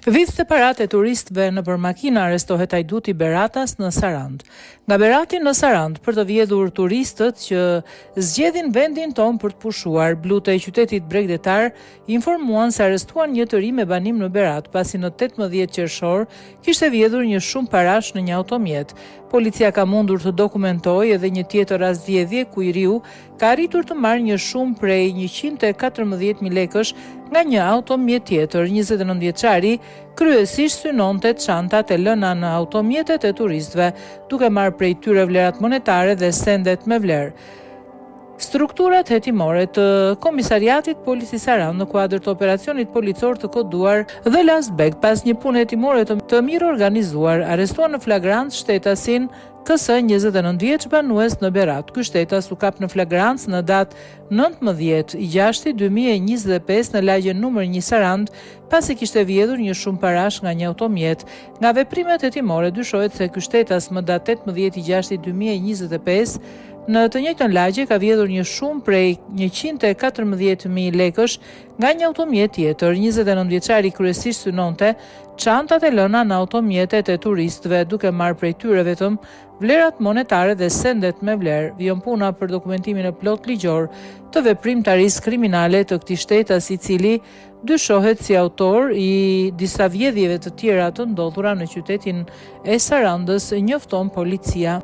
Vizte parat e turistëve nëpër makina arrestohet Ajduti Beratas në Sarand. Nga Berati në Sarand për të vjedhur turistët që zgjedhin vendin ton për të pushuar, blutë e qytetit bregdetar informuan se arrestuan një të ri me banim në Berat, pasi në 18 qershor kishte vjedhur një shumë parash në një automjet. Policia ka mundur të dokumentojë edhe një tjetër rastëvjedhje ku i riu ka arritur të marrë një shumë prej 114.000 lekësh nga një automjet tjetër. 29 vjeçari kryesisht synonte çantat e lëna në automjetet e turistëve, duke marrë prej tyre vlerat monetare dhe sendet me vlerë. Strukturat hetimore të Komisariatit Policisë Sarand në kuadër të operacionit policor të koduar The Last Bag, pas një pune hetimore të mirë organizuar, arrestuan në flagrancë shtetasin KS 29 vjeç banues në Berat. Ky shtetas u kap në flagrancë në datë 19/6/2025 në lagjen numër 1 Sarand, pasi kishte vjedhur një shumë parash nga një automjet. Nga veprimet hetimore dyshohet se ky shtetas më datë 18/6/2025 në të njëjtën lagje ka vjedhur një shumë prej 114.000 lekësh nga një automjet tjetër. 29 vjeçari kryesisht synonte çantat e lëna në automjetet e turistëve, duke marrë prej tyre vetëm vlerat monetare dhe sendet me vlerë. Vijon puna për dokumentimin e plot ligjor të veprimtarisë kriminale të këtij shtetas, i cili dyshohet si autor i disa vjedhjeve të tjera të ndodhura në qytetin e Sarandës, njofton policia.